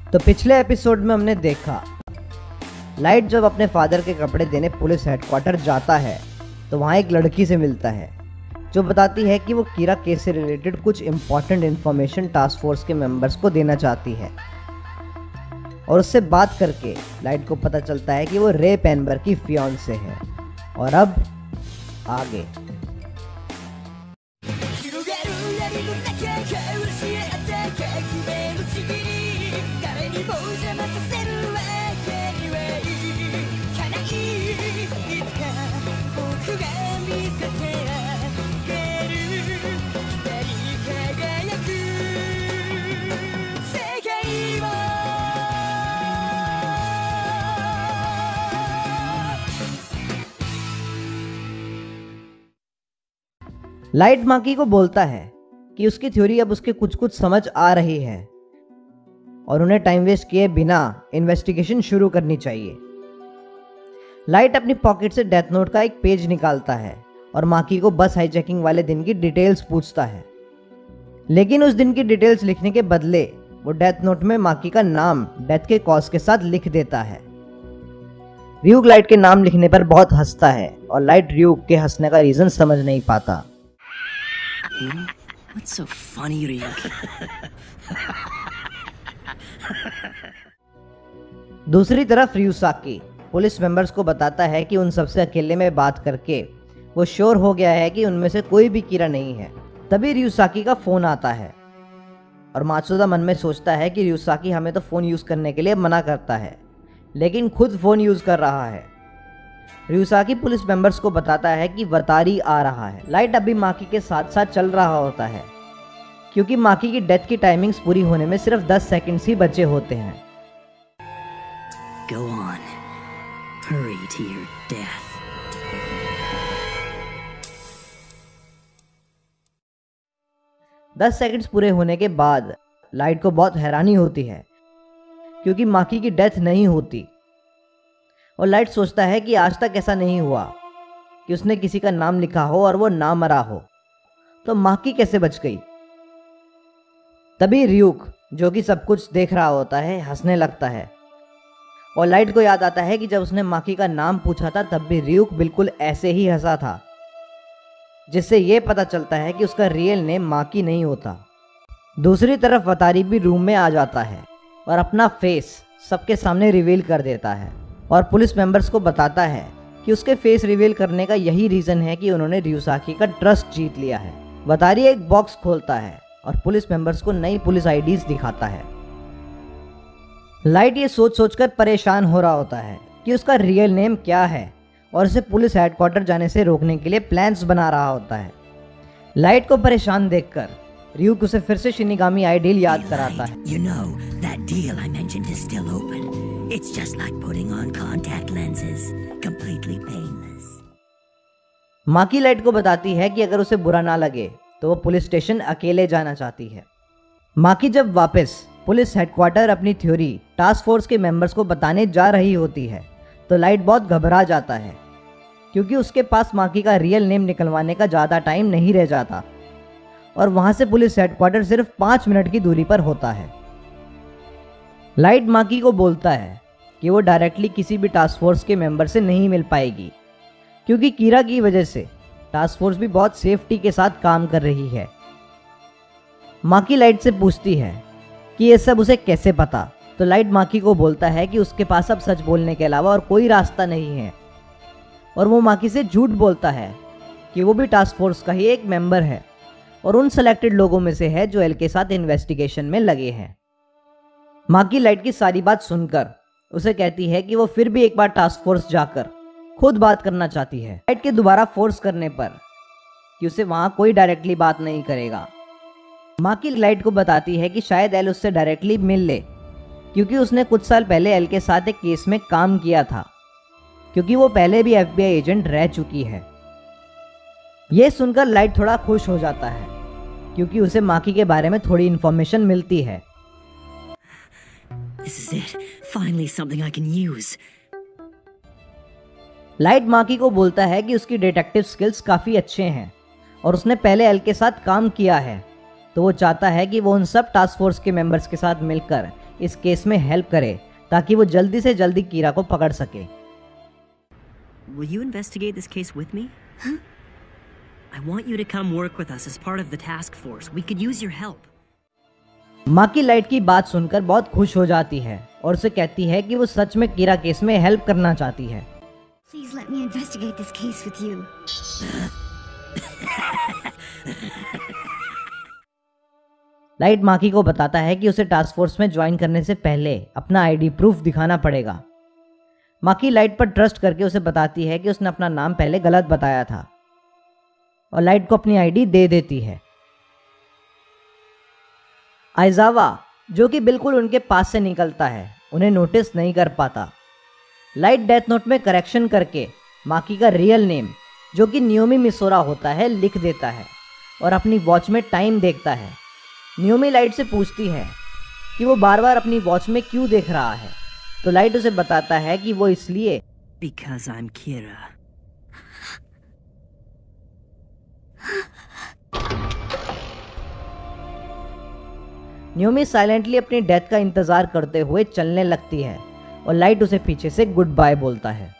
तो पिछले एपिसोड में हमने देखा लाइट जब अपने फादर के कपड़े देने पुलिस हेडक्वार्टर जाता है तो वहाँ एक लड़की से मिलता है जो बताती है कि वो कीरा केस से रिलेटेड कुछ इंपॉर्टेंट इन्फॉर्मेशन टास्क फोर्स के मेंबर्स को देना चाहती है। और उससे बात करके लाइट को पता चलता है कि वो रे पेनबर्ग की फियांसे है। और अब आगे लाइट माकी को बोलता है कि उसकी थ्योरी अब उसके कुछ कुछ समझ आ रही है और उन्हें टाइम वेस्ट किए बिना इन्वेस्टिगेशन शुरू करनी चाहिए। लाइट अपनी पॉकेट से डेथ नोट का एक पेज निकालता है और माकी को बस हाईजैकिंग वाले दिन की डिटेल्स पूछता है, लेकिन उस दिन की डिटेल्स लिखने के बदले वो डेथ नोट में माकी का नाम डेथ के कॉज के साथ लिख देता है। रियूक लाइट के नाम लिखने पर बहुत हंसता है और लाइट रियूक के हंसने का रीजन समझ नहीं पाता। What's so funny, Ryuk? दूसरी तरफ रियुसाकी पुलिस मेंबर्स को बताता है कि उन सबसे अकेले में बात करके वो श्योर हो गया है कि उनमें से कोई भी कीरा नहीं है। तभी रियुसाकी का फोन आता है और मात्सुदा मन में सोचता है कि रियुसाकी हमें तो फोन यूज करने के लिए मना करता है, लेकिन खुद फोन यूज कर रहा है। रियुसाकी पुलिस मेंबर्स को बताता है कि वतारी आ रहा है। लाइट अभी माकी के साथ साथ चल रहा होता है क्योंकि माकी की डेथ की टाइमिंग्स पूरी होने में सिर्फ 10 सेकंड्स ही बचे होते हैं। Go on. Hurry to your death. दस सेकंड्स पूरे होने के बाद लाइट को बहुत हैरानी होती है क्योंकि माकी की डेथ नहीं होती और लाइट सोचता है कि आज तक ऐसा नहीं हुआ कि उसने किसी का नाम लिखा हो और वो ना मरा हो, तो माकी कैसे बच गई। तभी रियूक जो कि सब कुछ देख रहा होता है हंसने लगता है और लाइट को याद आता है कि जब उसने माकी का नाम पूछा था तब भी रियूक बिल्कुल ऐसे ही हंसा था, जिससे ये पता चलता है कि उसका रियल नेम माकी नहीं होता। दूसरी तरफ वतारी भी रूम में आ जाता है और अपना फेस सबके सामने रिवील कर देता है और पुलिस मेंबर्स को बताता है कि उसके फेस रिवील करने का यही रीजन है कि उन्होंने रियुसाकी का ट्रस्ट जीत लिया है। वतारी एक बॉक्स खोलता है और पुलिस मेंबर्स को नई पुलिस आईडीज दिखाता है। लाइट ये सोच सोचकर परेशान हो रहा होता है कि उसका रियल नेम क्या है और उसे पुलिस हेडक्वार्टर जाने से रोकने के लिए प्लान्स बना रहा होता है। लाइट को परेशान देखकर रियूक उसे फिर से शिनिगामी आइडियल याद कराता है। You know, that deal I mentioned is still open. It's just like putting on contact lenses. Completely painless. Maki light को बताती है कि अगर उसे बुरा ना लगे तो वो पुलिस स्टेशन अकेले जाना चाहती है। माकी जब वापस पुलिस हेडक्वार्टर अपनी थ्योरी टास्क फोर्स के मेंबर्स को बताने जा रही होती है तो लाइट बहुत घबरा जाता है क्योंकि उसके पास माकी का रियल नेम निकलवाने का ज़्यादा टाइम नहीं रह जाता और वहाँ से पुलिस हेडक्वार्टर सिर्फ 5 मिनट की दूरी पर होता है। लाइट माकी को बोलता है कि वो डायरेक्टली किसी भी टास्क फोर्स के मेंबर से नहीं मिल पाएगी क्योंकि कीरा की वजह से टास्क फोर्स भी बहुत सेफ्टी के साथ काम कर रही है। माकी लाइट से पूछती है कि ये सब उसे कैसे पता, तो लाइट माकी को बोलता है कि उसके पास अब सच बोलने के अलावा और कोई रास्ता नहीं है और वो माकी से झूठ बोलता है कि वो भी टास्क फोर्स का ही एक मेंबर है और उन सेलेक्टेड लोगों में से है जो एल के साथ इन्वेस्टिगेशन में लगे हैं। माकी लाइट की सारी बात सुनकर उसे कहती है कि वो फिर भी एक बार टास्क फोर्स जाकर खुद बात करना चाहती है। लाइट के दोबारा फोर्स करने पर कि उसे वहां कोई डायरेक्टली बात नहीं करेगा। माकी लाइट को बताती है कि शायद एल उससे डायरेक्टली मिल ले क्योंकि उसने कुछ साल पहले एल के साथ एक केस में काम किया था, क्योंकि वो पहले भी FBI एजेंट रह चुकी है। ये सुनकर लाइट थोड़ा खुश हो जाता है क्योंकि उसे माकी के बारे में थोड़ी इन्फॉर्मेशन मिलती है। This is it. Finally something I can use. Light Maki को बोलता है कि उसकी डिटेक्टिव स्किल्स काफ़ी अच्छे हैं और उसने पहले एल के साथ काम किया है, तो वो चाहता है कि वो उन सब टास्क फोर्स के मेंबर्स के साथ मिलकर इस केस में हेल्प करे ताकि वो जल्दी से जल्दी कीरा को पकड़ सके। Will you investigate this case with me? Huh? I want you to come work with us as part of the task force. We could use your help. Maki light की बात सुनकर बहुत खुश हो जाती है और उसे कहती है कि वो सच में कीरा केस में हेल्प करना चाहती है। Please let me investigate this case with you. Light Maki को बताता है कि उसे टास्क फोर्स में ज्वाइन करने से पहले अपना आईडी प्रूफ दिखाना पड़ेगा। माकी लाइट पर ट्रस्ट करके उसे बताती है कि उसने अपना नाम पहले गलत बताया था और लाइट को अपनी आईडी दे देती है। आइजावा जो कि बिल्कुल उनके पास से निकलता है उन्हें नोटिस नहीं कर पाता। लाइट डेथ नोट में करेक्शन करके माकी का रियल नेम जो कि नियोमी मिसोरा होता है लिख देता है और अपनी वॉच में टाइम देखता है। नियोमी लाइट से पूछती है कि वो बार बार अपनी वॉच में क्यों देख रहा है, तो लाइट उसे बताता है कि वो इसलिए Because I'm Kira. Naomi silently अपनी डेथ का इंतजार करते हुए चलने लगती है और लाइट उसे पीछे से गुड बाय बोलता है।